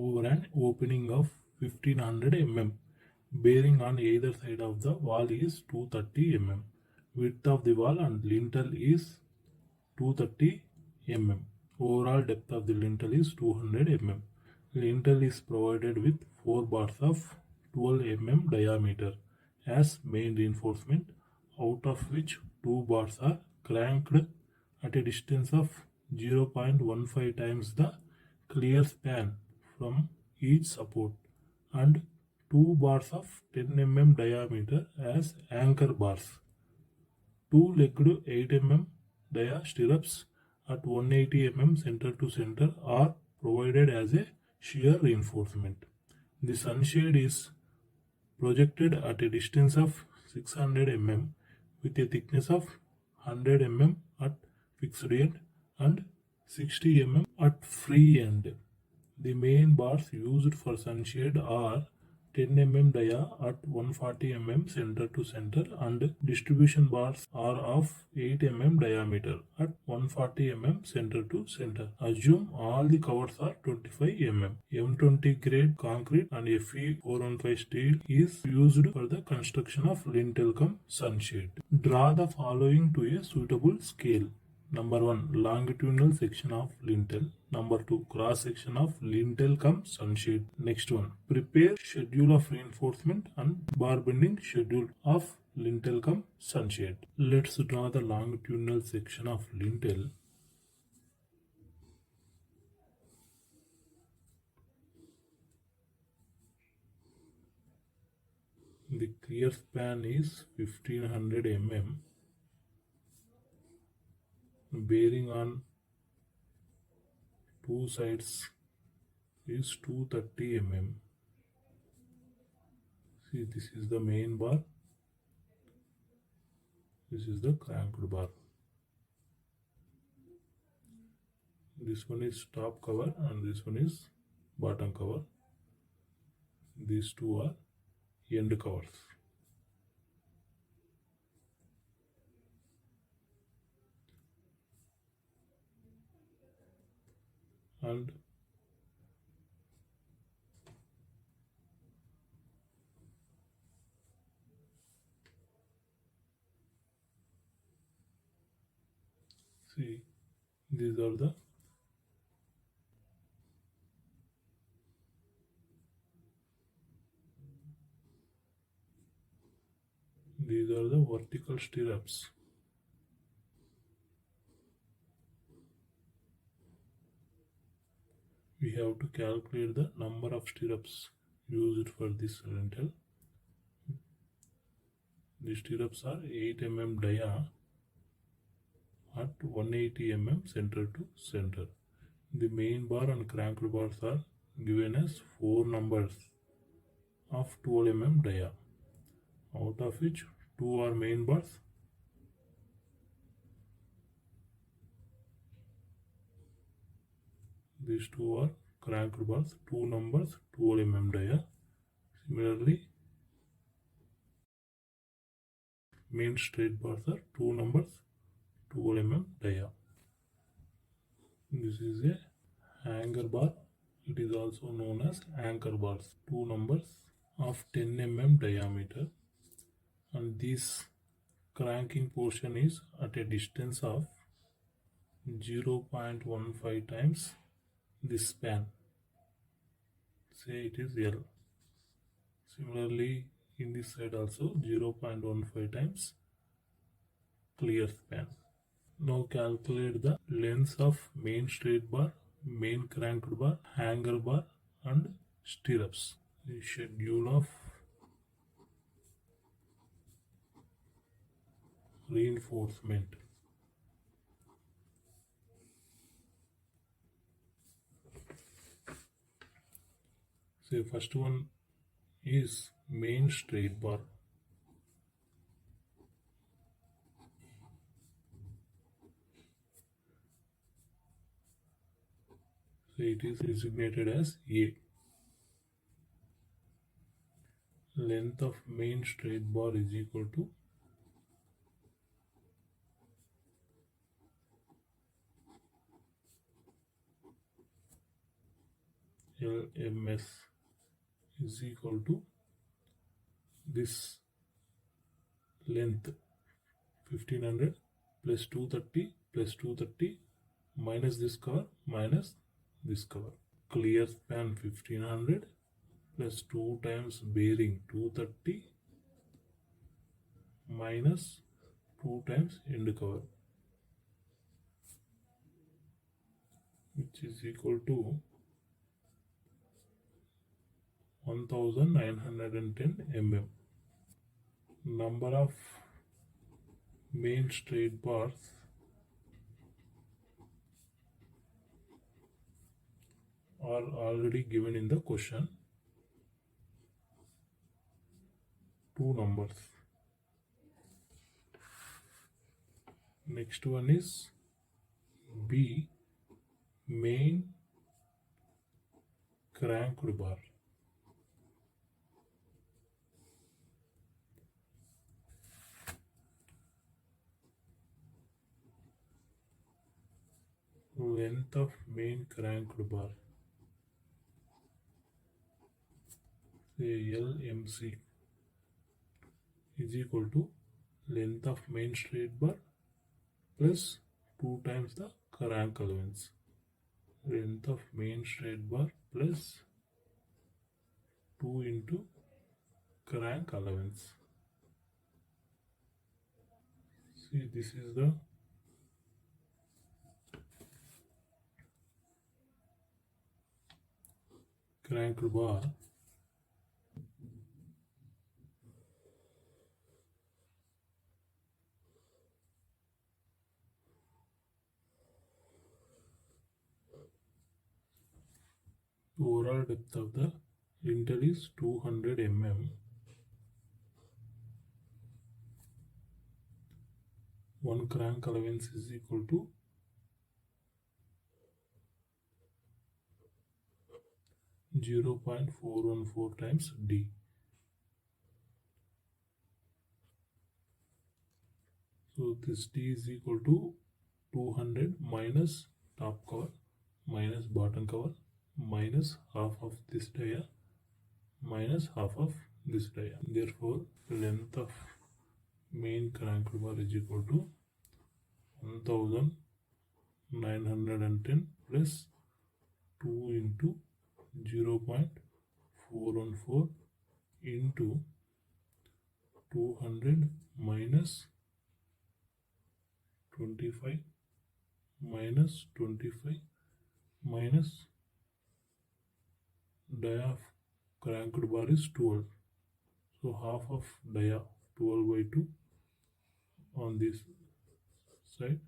over an opening of 1500 mm. Bearing on either side of the wall is 230 mm. Width of the wall and lintel is 230 mm. Overall depth of the lintel is 200 mm. Lintel is provided with 4 bars of 12 mm diameter as main reinforcement, out of which 2 bars are cranked at a distance of 0.15 times the clear span from each support, and 2 bars of 10 mm diameter as anchor bars. 2-legged 8 mm dia stirrups at 180 mm center to center are provided as a shear reinforcement. The sunshade is projected at a distance of 600 mm with a thickness of 100 mm at fixed end and 60 mm at free end. The main bars used for sunshade are 10 mm dia at 140 mm center to center, and distribution bars are of 8 mm diameter at 140 mm center to center. Assume all the covers are 25 mm. M20 grade concrete and Fe 415 steel is used for the construction of lintel cum sunshade. Draw the following to a suitable scale. Number 1, longitudinal section of lintel. Number 2, cross section of lintel cum sunshade. Next one, prepare schedule of reinforcement and bar bending schedule of lintel cum sunshade. Let's draw the longitudinal section of lintel. The clear span is 1500 mm. Bearing on two sides is 230 mm. See, this is the main bar, this is the cranked bar. This one is top cover and this one is bottom cover. These two are end covers. And see, these are the vertical stirrups. We have to calculate the number of stirrups used for this lintel. The stirrups are 8 mm dia at 180 mm center to center. The main bar and cranked bars are given as 4 numbers of 12 mm dia, out of which 2 are main bars. These 2 are cranked bars, 2 numbers, 12 mm dia. Similarly, main straight bars are 2 numbers, 12 mm dia. This is a hanger bar. It is also known as anchor bars. 2 numbers of 10 mm diameter, and this cranking portion is at a distance of 0.15 times this span. Say it is L. Similarly, in this side also 0.15 times clear span. Now calculate the lengths of main straight bar, main cranked bar, hanger bar and stirrups. The schedule of reinforcement. So first one is main straight bar. So it is designated as A. Length of main straight bar is equal to LMS is equal to this length 1500 plus 230 plus 230 minus this cover minus this cover. Clear span 1500 plus 2 times bearing 230 minus 2 times end cover, which is equal to 1910 mm. Number of main straight bars are already given in the question. 2 numbers. Next one is B, main cranked bar. Length of main cranked bar, say LMC, is equal to length of main straight bar plus 2 times the crank allowance. Length of main straight bar plus 2 into crank allowance. See, this is the crank bar. Overall depth of the lintel is 200 mm. One crank allowance is equal to 0.414 times D. So this D is equal to 200 minus top cover minus bottom cover minus half of this dia minus half of this dia. Therefore, length of main crank bar is equal to 1910 plus 2 into 0.414 into 200 minus 25 minus 25 minus dia of cranked bar is 12. So half of dia 12 by 2 on this side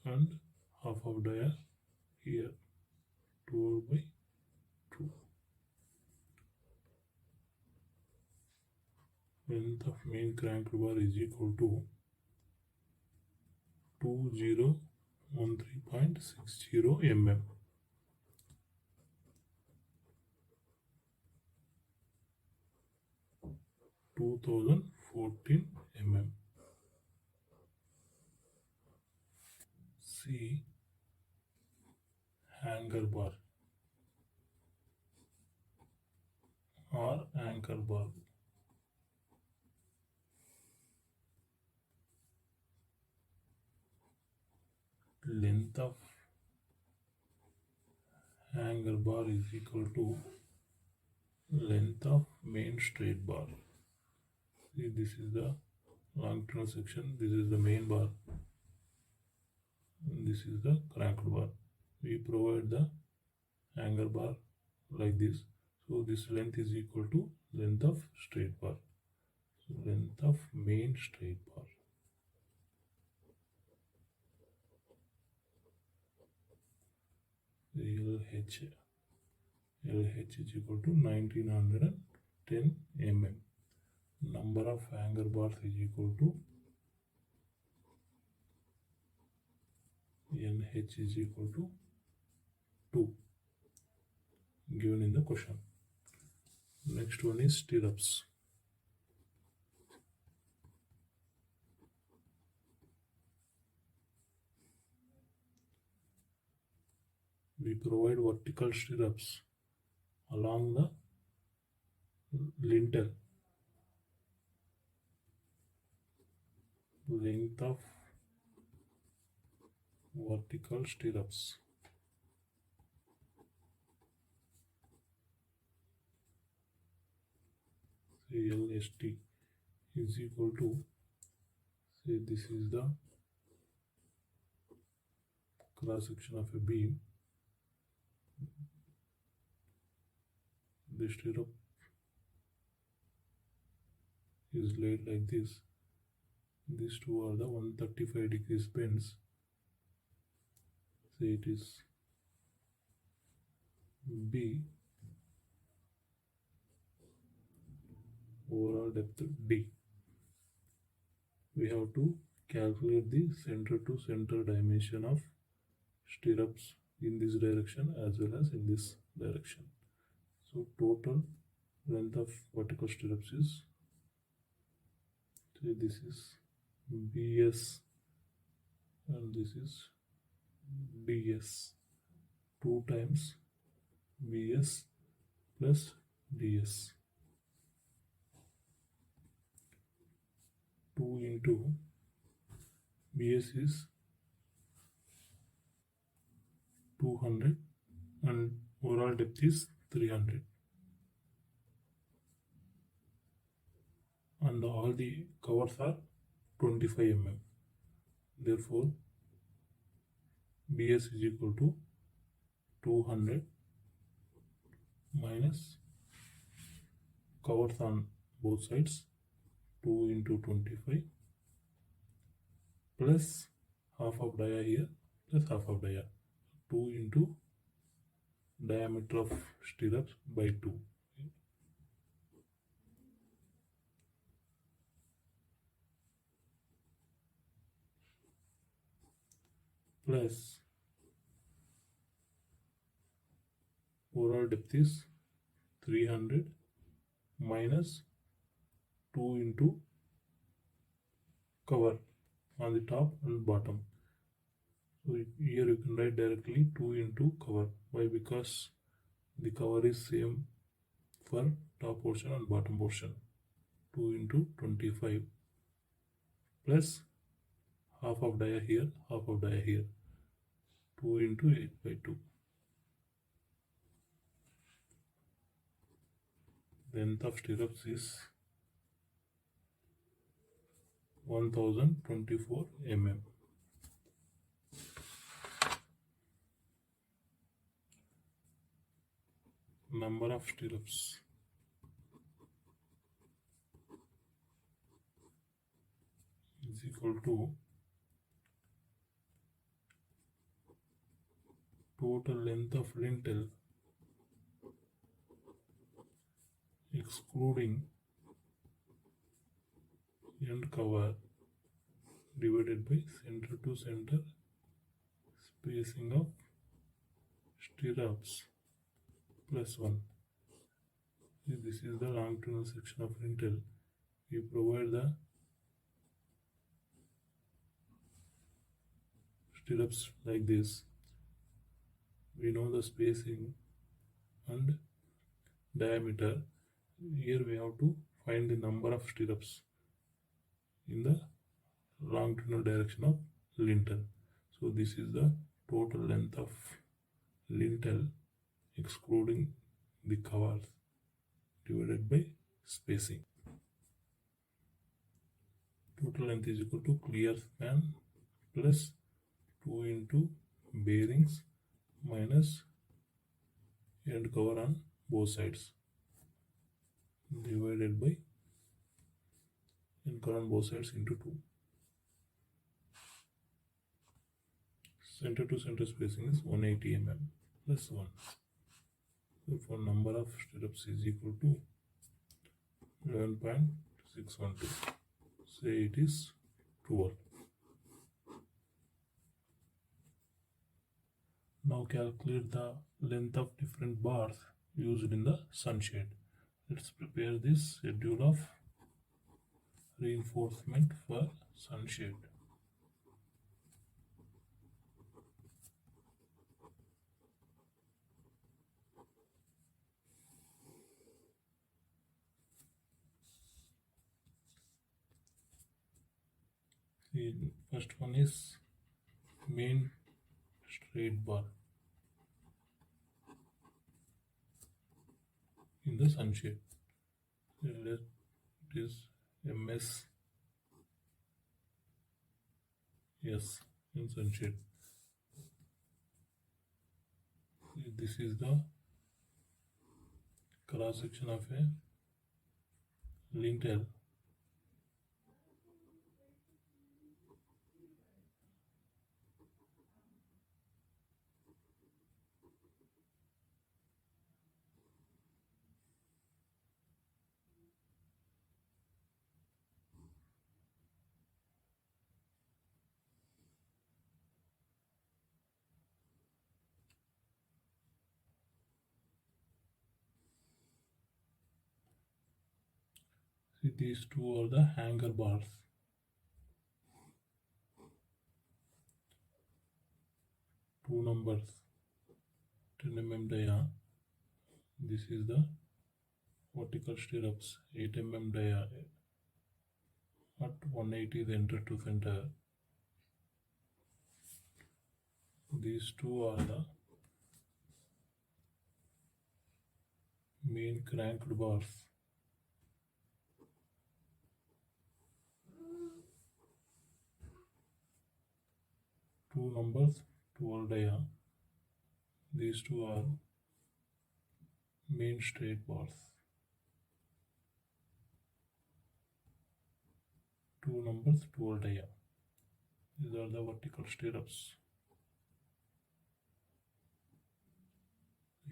and half of dia here 12 by 2. Length of main crank bar is equal to 2013.60 mm. mm. C, hanger bar or anchor bar. Length of hanger bar is equal to length of main straight bar. See, this is the long turn section, this is the main bar, and this is the cranked bar. We provide the hanger bar like this. So this length is equal to length of straight bar. So length of main straight bar. LH is equal to 1910 mm. Number of hanger bars is equal to NH is equal to 2, given in the question. Next one is stirrups. we provide vertical stirrups along the lintel. Length of vertical stirrups LST is equal to, say this is the cross section of a beam. The stirrup is laid like this. These two are the 135 degrees bends. Say it is B, overall depth D. We have to calculate the center to center dimension of stirrups in this direction as well as in this direction. So total length of vertical stirrups is, say this is BS and this is DS, 2 times BS plus DS, 2 into BS is 200 and overall depth is 300, and all the covers are 25 mm. Therefore BS is equal to 200 minus covers on both sides, 2 into 25 plus half of dia here plus half of dia, 2 into diameter of stirrups by 2. Plus overall depth is 300 minus 2 into cover on the top and bottom. So here you can write directly 2 into cover. Why? Because the cover is same for top portion and bottom portion. 2 into 25 plus half of dia here, half of dia here, 2 into 8 by 2. Length of stirrups is 1024 mm. Number of stirrups is equal to total length of lintel excluding end cover divided by center to center spacing of stirrups plus 1. This is the longitudinal section of lintel. We provide the stirrups like this. We know the spacing and diameter. Here we have to find the number of stirrups in the longitudinal direction of lintel. So this is the total length of lintel excluding the covers divided by spacing. Total length is equal to clear span plus 2 into bearings minus end cover on both sides divided by end cover on both sides into 2. Center to center spacing is 180 mm plus 1. Therefore number of stirrups is equal to 11.612. Say it is 12. Now calculate the length of different bars used in the sunshade. Let's prepare this schedule of reinforcement for sunshade. The first one is main straight bar in the sunshade. Let is MS yes in sunshade. This is the cross section of a lintel. See, these two are the hanger bars. Two numbers 10 mm dia. This is the vertical stirrups 8 mm dia at 180 center to center. These two are the main cranked bars. Two numbers 12 dia. These two are main straight bars. Two numbers 12 dia. These are the vertical stirrups.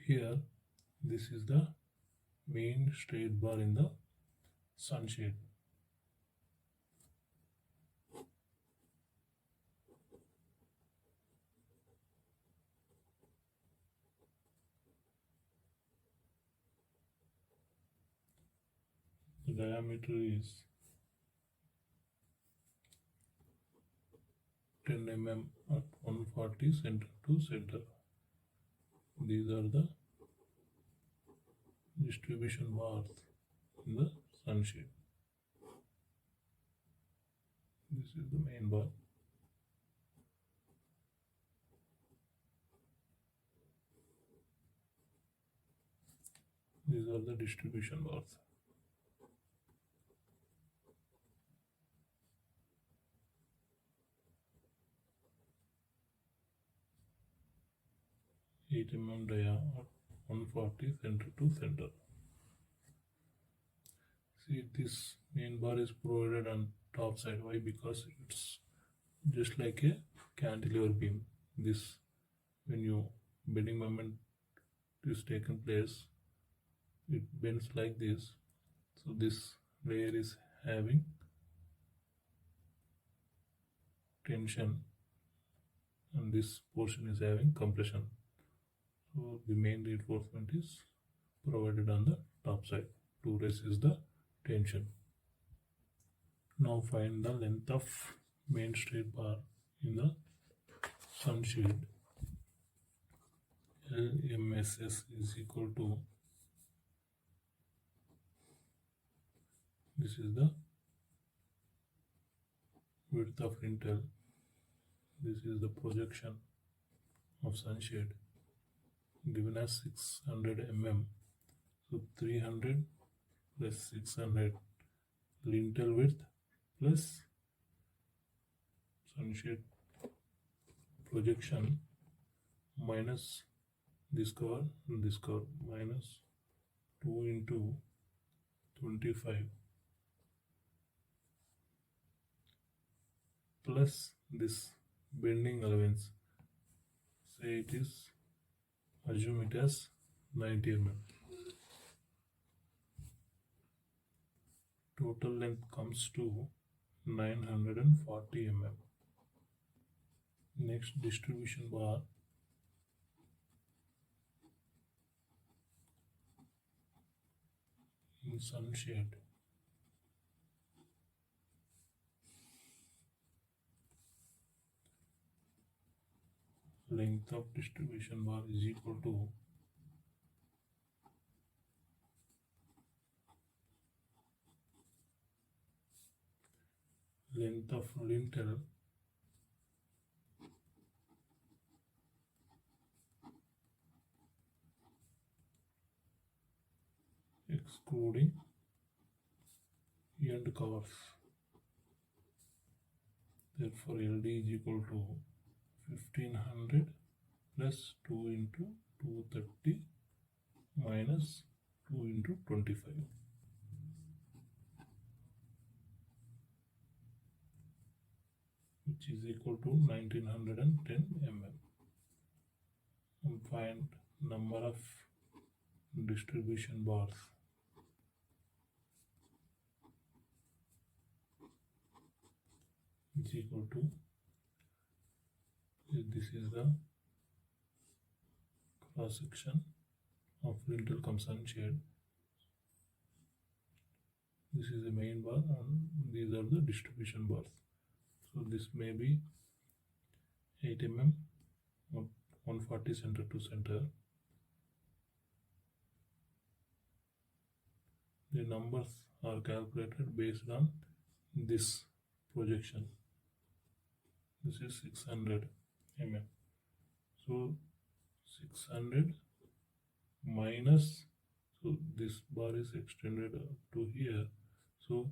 Here, this is the main straight bar in the sunshade. The diameter is 10 mm at 140 center to center. These are the distribution bars in the sunshade. This is the main bar. These are the distribution bars. Eight mm dia at 140 center to center. See, this main bar is provided on top side. Why? Because it's just like a cantilever beam. This, when you bending moment is taken place, it bends like this. So this layer is having tension and this portion is having compression. So the main reinforcement is provided on the top side to resist the tension. Now find the length of main straight bar in the sunshade. LMSS is equal to, this is the width of lintel, this is the projection of sunshade given as 600 mm. So 300 plus 600 lintel width plus sunshade projection minus this cover and this cover minus 2 into 25 plus this bending allowance, say it is, assume it as 90 mm. Total length comes to 940 mm. Next, distribution bar. In sunshade, length of distribution bar is equal to length of lintel excluding end covers. Therefore, LD is equal to 1500 plus 2 into 230 minus 2 into 25. Which is equal to 1910 mm. And find number of distribution bars. Is equal to, this is the cross section of lintel cum sunshade. This is the main bar and these are the distribution bars. So this may be 8 mm or 140 center to center. The numbers are calculated based on this projection. This is 600 mm. So 600 minus, so this bar is extended to here. So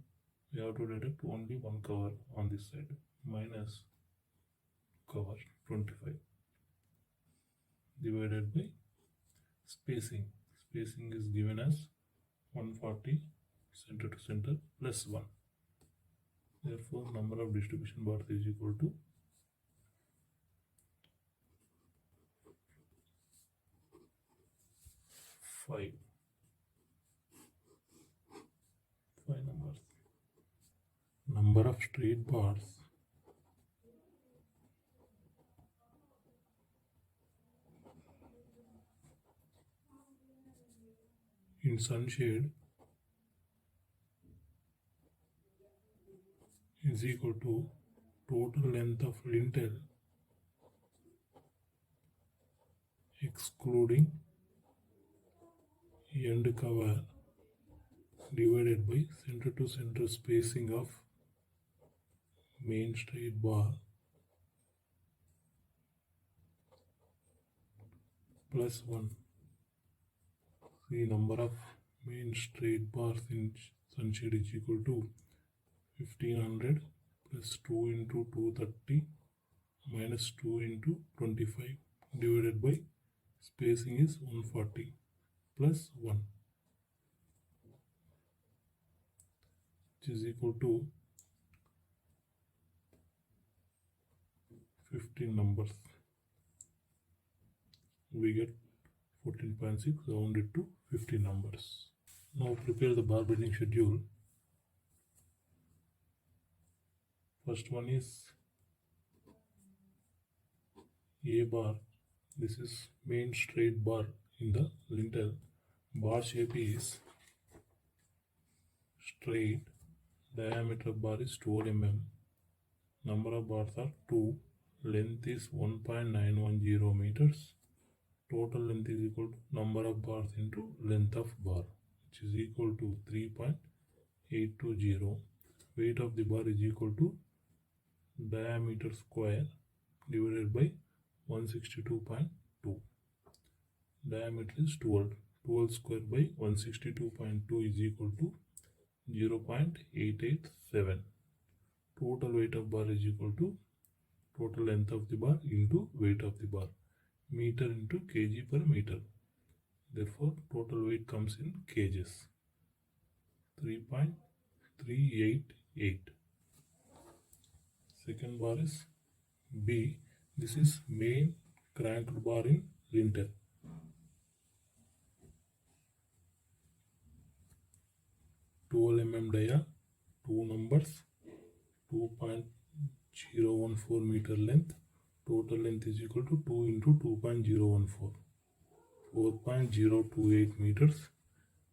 we have to deduct only one cover on this side, minus cover 25 divided by spacing. Spacing is given as 140 center to center plus 1. Therefore, number of distribution bars is equal to 5. 5 numbers. Number of straight bars in sunshade is equal to total length of lintel excluding end cover divided by center to center spacing of main straight bar plus 1. The number of main straight bars in sunshade is equal to 1500 plus 2 into 230 minus 2 into 25 divided by spacing is 140 plus 1, which is equal to 15 numbers. We get 14.6 rounded to 50 numbers. Now prepare the bar bending schedule. First one is A bar. This is main straight bar in the lintel. Bar shape is straight. Diameter of bar is 12 mm. Number of bars are 2. Length is 1.910 meters. Total length is equal to number of bars into length of bar, which is equal to 3.820. Weight of the bar is equal to diameter square divided by 162.2. Diameter is 12. 12 square by 162.2 is equal to 0.887. Total weight of bar is equal to total length of the bar into weight of the bar. Meter into kg per meter. Therefore, total weight comes in kgs. 3.388. Second bar is B. This is main cranked bar in lintel. mm dia, 2 numbers, 2.014 meter length. Total length is equal to 2 into 2.014, 4.028 meters.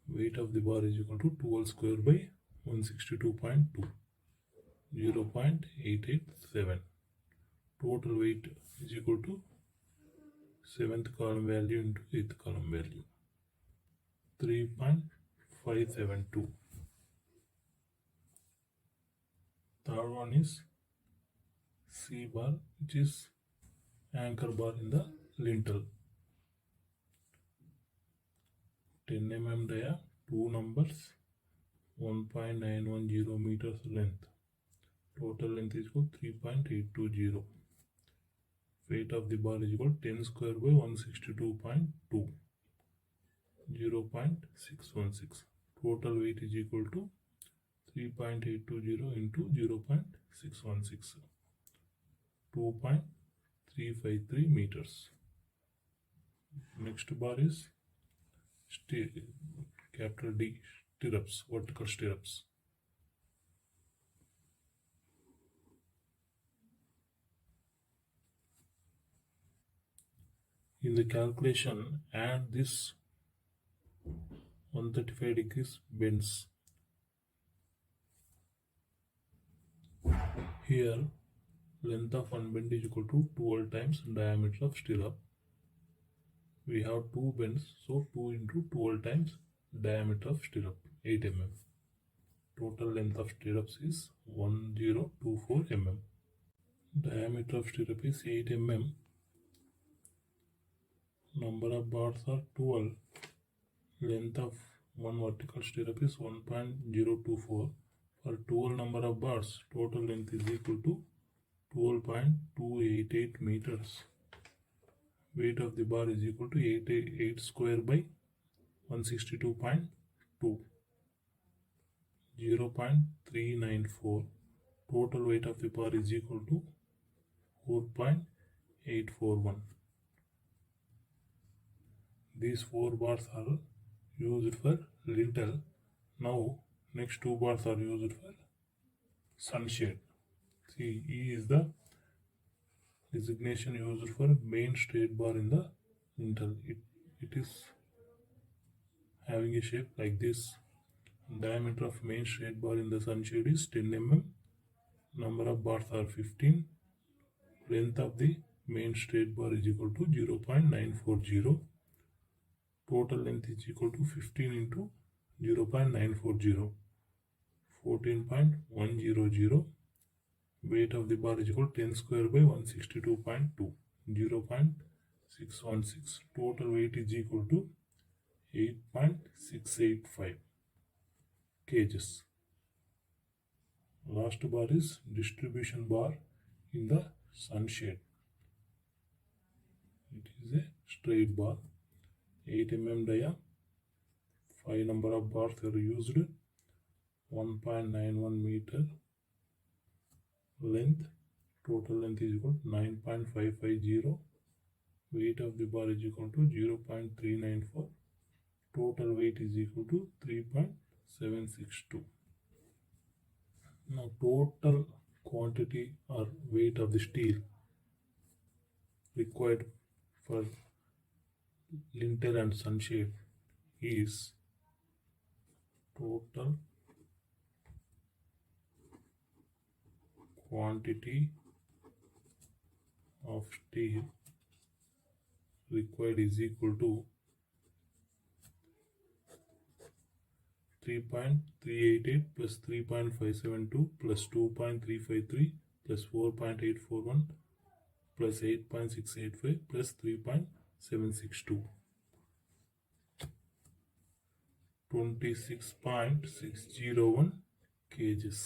Weight of the bar is equal to 12 square by 162.2, 0.887. Total weight is equal to 7th column value into 8th column value, 3.572. third one is C bar, which is anchor bar in the lintel. 10 mm dia, 2 numbers, 1.910 meters length. Total length is equal 3.820. Weight of the bar is equal 10 square by 162.2, 0.616. Total weight is equal to 3.820 into 0.616, 2.353 meters. Next bar is capital D, stirrups, vertical stirrups. In the calculation, add this 135 degrees bends. Here, length of one bend is equal to 12 times diameter of stirrup. We have 2 bends, so 2 into 12 times diameter of stirrup, 8 mm. Total length of stirrups is 1024 mm. Diameter of stirrup is 8 mm. Number of bars are 12. Length of one vertical stirrup is 1.024. For 12 number of bars, total length is equal to 12.288 meters. Weight of the bar is equal to 8 square by 162.2, 0.394. Total weight of the bar is equal to 4.841. These 4 bars are used for lintel. Now next 2 bars are used for sunshade. See, E is the designation used for main straight bar in the lintel. It is having a shape like this. Diameter of main straight bar in the sunshade is 10 mm. Number of bars are 15. Length of the main straight bar is equal to 0.940. Total length is equal to 15 into 0.940, 14.100. Weight of the bar is equal to 10 square by 162.2, 0.616. Total weight is equal to 8.685 kgs. Last bar is distribution bar in the sunshade. It is a straight bar, 8 mm dia, 5 number of bars are used, 1.91 meter length. Total length is equal to 9.550. Weight of the bar is equal to 0.394. Total weight is equal to 3.762. Now total quantity or weight of the steel required for lintel and sunshade is total quantity of steel required is equal to 3.388 plus 3.572 plus 2.353 plus 4.841 plus 8.685 plus 3.762. 26.601 kgs.